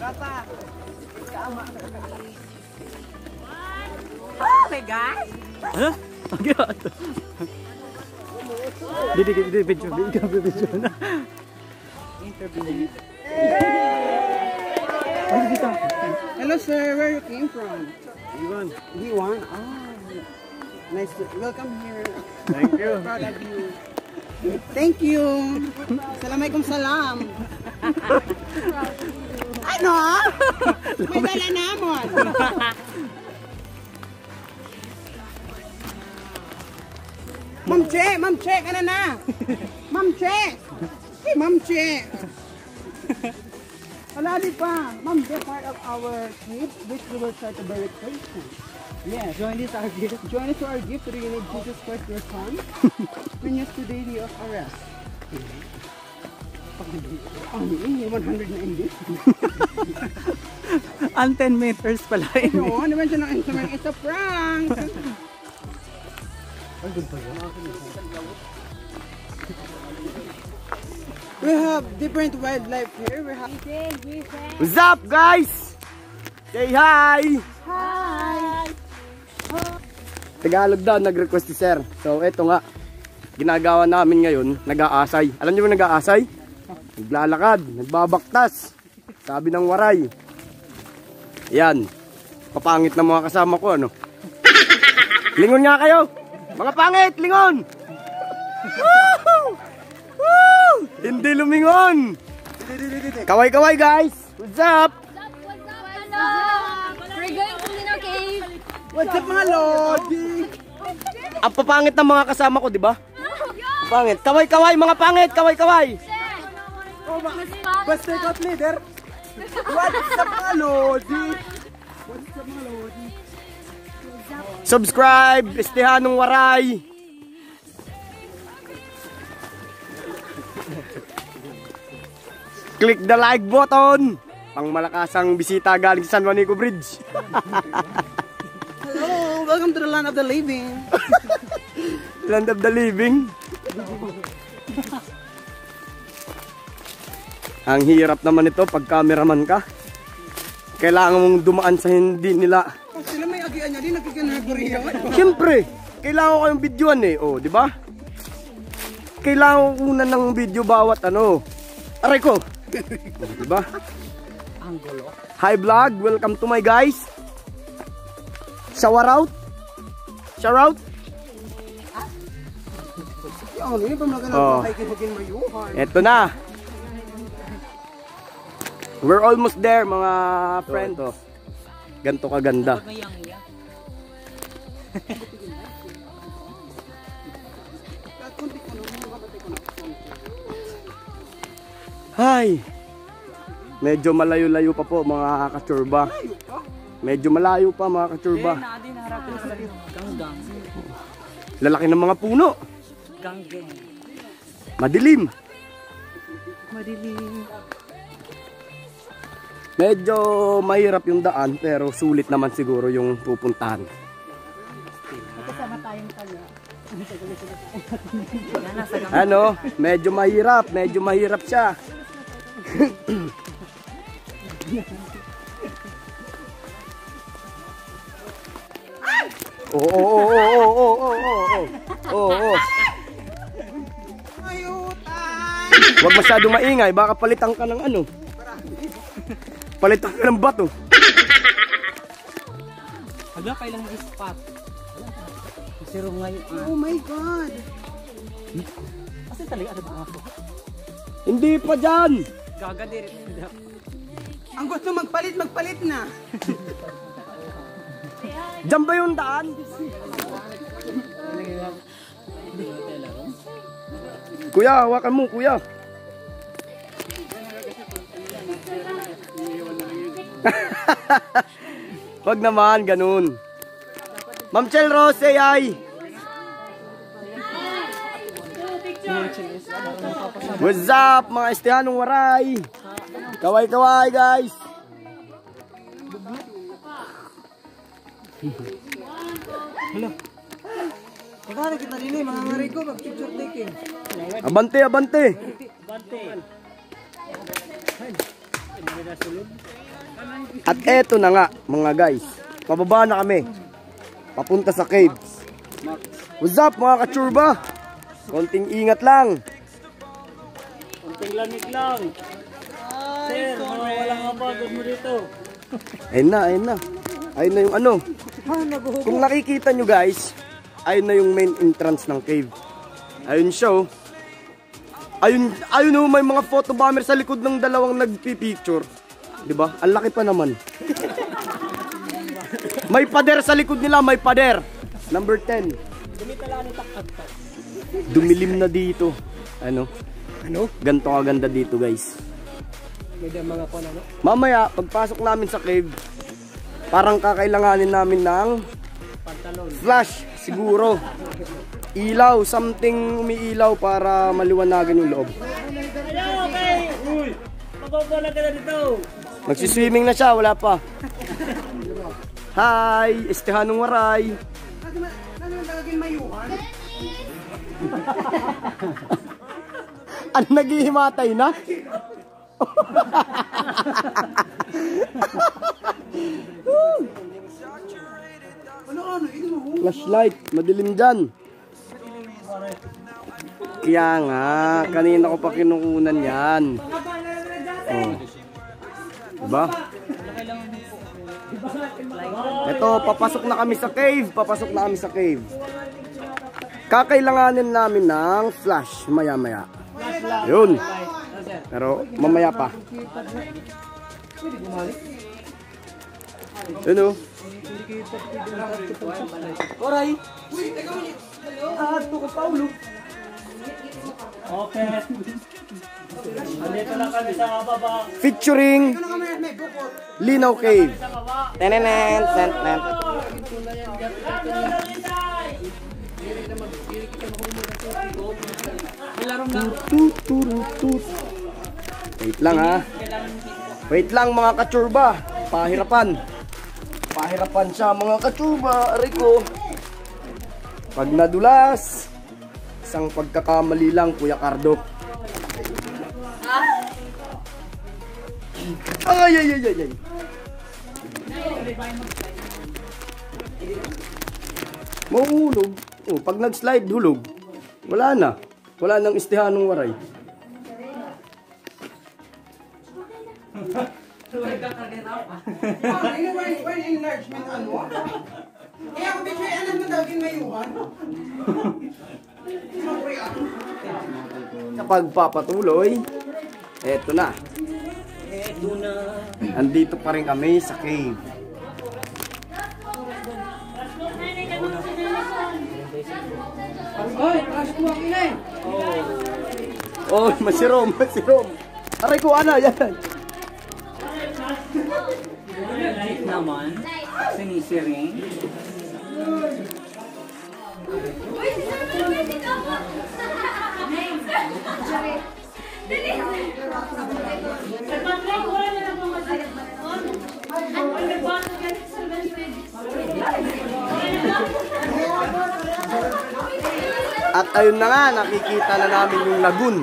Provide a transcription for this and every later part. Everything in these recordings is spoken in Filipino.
Oh my God! Ano? Ang gano'n? Hindi, video na. Interview. Hello sir, where you came from? Iwan. Iwan? Ah, nice to welcome here. Thank you. Proud of you. Thank you. Assalamualaikum salam. Ano? May dala namon. Ma'am Che, ano na? Ma'am Che. Hey, Ma'am Che. Wala di pa. Ma'am Che, part of our trip, which we will try to bury Christian. Yes. Join this our gift. Join us to our gift to reunite Jesus Christ, your Son, when used to day of arrest. Ano yun? 190? Ang 10 meters pala yun. Oo, naman siya ng instrument. It's a prank! We have different wildlife here. We have... What's up, guys? Say hi! Hi! Tagalog daw, nag-request si sir. So, eto nga. Ginagawa namin ngayon, nag-aasay. Alam niyo ba nag-aasay? Naglalakad, nagbabaktas. Sabi ng waray. Yan. Papangit na mga kasama ko, ano? Lingon nga kayo! Mga pangit, lingon! Woo! Woo! Hindi lumingon! Kaway-kaway, guys! What's up? Hello! We're going to Lino Cave. What's up mga lodi? Ang papangit ng mga kasama ko, di ba? Pangit. Kaway-kaway, mga pangit! Kaway-kaway! Basta ikaw leader. What's up mga lodi? What's up mga lodi? Subscribe! Estehanong Waray! Click the like button! Pang malakasang bisita galing sa San Juanico Bridge. Hello! Welcome to the land of the living. Land of the living. Ang hirap naman ito pag cameraman ka. Kailangan mong dumaan sa hindi nila. Pag sila may agian niya, di nakikinaguriya. Siyempre, kailangan ko kayong videoan eh. Oh, di ba? Kailangan ko una ng video bawat ano. Aray ko. Oh, di ba? Hi vlog, welcome to my guys. Shower out. Shower out. Ano yun? Pamagana kay kinagin mayuhan. Eto na. We're almost there mga friend. Oh. Ganto kaganda. Hi. Medyo malayo-layo pa po mga kachurba. Medyo malayo pa mga kachurba. Lalaki ng mga puno. Madilim. Medyo mahirap yung daan pero sulit naman siguro yung pupuntahan. Ano, medyo mahirap siya. Oo. Huwag masyadong maingay, baka palitan ka ng ano. Palitan ka ng bato. Hala, kailang spot. Zero ngayon. Oh my God! Kasi talaga ano ba ako? Hindi pa dyan. Gagadir. Ang gusto magpalit na. Dyan ba yung daan? Kuya, hawakan mo, kuya. Wag naman, ganun. Ma'am Chel Rose, ay. What's up, mga Estehanong Waray? Kaway-kaway, guys. Hello. Kaya kita rin eh, mga ngari ko, mag-picture taking. Abante, abante. Bante. At eto na nga, mga guys. Pababa na kami. Papunta sa caves. What's up, mga kachurba? Konting ingat lang. Konting lamig lang. Sir, walang kapagod mo dito. Ayun na, ayun na. Ayun na yung ano. Kung nakikita nyo guys, ayun na yung main entrance ng cave. Ayun siya oh. Ayun oh, may mga photo bomber sa likod ng dalawang nagpipicture. Diba? Ang laki pa naman. May pader sa likod nila, may pader. Number 10. Dumilim na dito. Ano? Ganto kaganda dito guys. Mamaya, pagpasok namin sa cave, parang kakailanganin namin ng flash, siguro. Ilaw, something umiilaw para maliwanagan yung loob. Hello, okay. Uy, magbobola ka na dito. Magsiswimming na siya, wala pa. Hi, Estehanong Waray. Ano, naghihimatay na? Flashlight, madilim dyan. Kaya nga, kanina ko pa kinukunan yan. Oh. Diba? Ito, papasok na kami sa cave. Papasok na kami sa cave. Kakailanganin namin ng flash maya-maya. Yun. Pero mamaya pa. Yun o. Oray. Ato ka, Paulo. Okay. Andito lang kami sa baba. Featuring Linaw Cave. Tenenen, tenen. Wait lang ha. Wait lang mga kachurba. Pahirapan. Pahirapan siya mga kachurba. Aray ko. Pag nadulas, isang pagkakamali lang, Kuya Cardo. Ay, ay, ay, ay, ay. Mahuhulog. Oh, pag nag-slide, hulog. Wala na. Wala nang Estehanong Waray. Kapag papatuloy, eto na. Andito pa rin kami sa cave. Oh, masirom, masirom. Aray ko, ana, yan. Naman, sinisiring. At ayun na nga, nakikita na namin yung lagoon.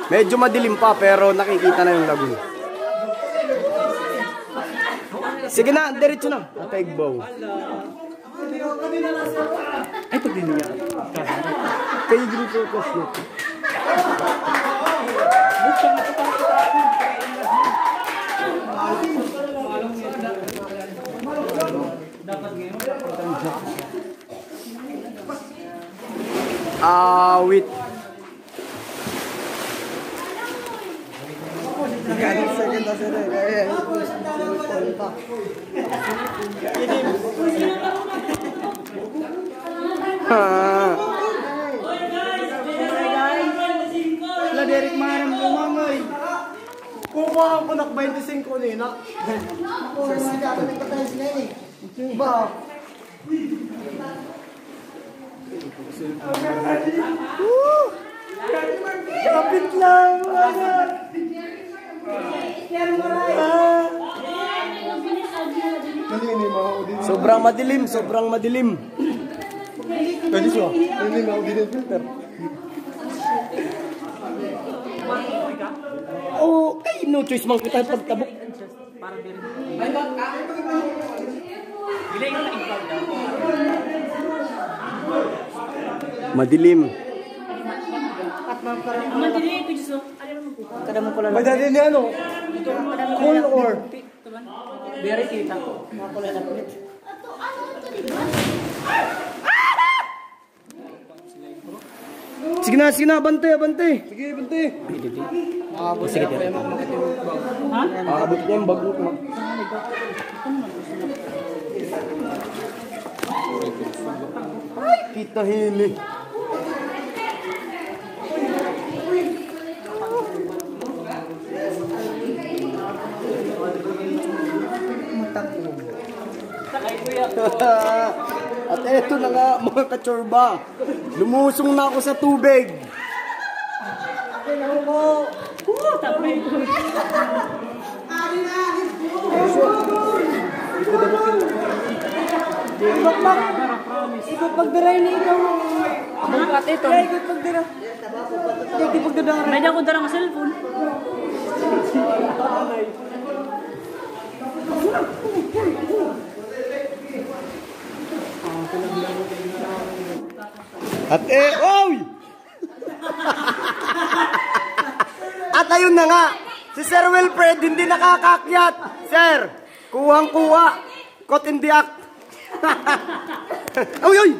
Medyo madilim pa pero nakikita na yung lagoon. Sige na, diretso na. Atayagbaw. Ito din niya. Kay Grupo Cosmo. Awit. Wala Derek Maram lumangoy. Kukuha ako ng 25 nina. Ako, nagkakalit pa tayo sila eh. Ba? Kapit lang! Sobrang madilim, sobrang madilim. Pwede siya. Hindi na ako din yung filter. Oh, ay no choice man kita pagtabok. Madilim. Madali niya ano? Cool or? Sige na, bante. Sige, bante. Abot niya yung bago. Kita hili. At eto na nga mga kachorba. Lumusong na ako sa tubig. Ikot pagdaray ni ikaw. Abang ito. Ikot pagdara. Ikot pagdara. May ako darang cellphone. At oy! At ayun na nga, si Sir Wilfred hindi nakakakyat. Sir, kuhang-kuha. Caught in the act. Uy!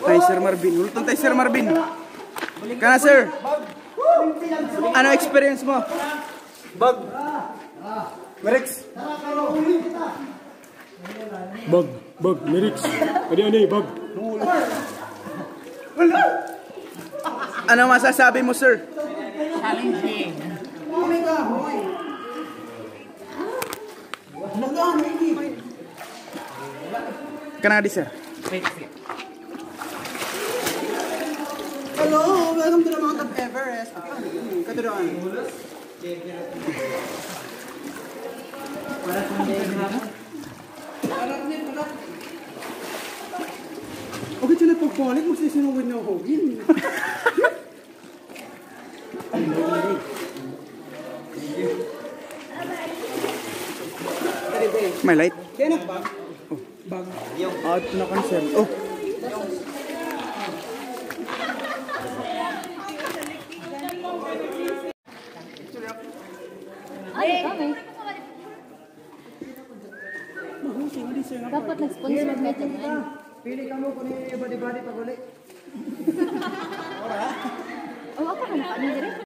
Tay Sir Marvin. Ulutang tay Sir Marvin. Kana sir. Ano experience mo? Bag. Merix. Bag, Merix. Ano, bag. Ano masasabi mo sir? Kana di sir. Hello, welcome to the Mount of Everest. Katuroan. Okay, siya na pagbalik, magsisinungin na ako. May light. Kaya na bag? Bag. Out na cancel. Oh. Ay, kami. Dapat nag-sponsor na dyan. Pili ka mo kung ni body-body pag ulit. Oh, ako na. Ano direct?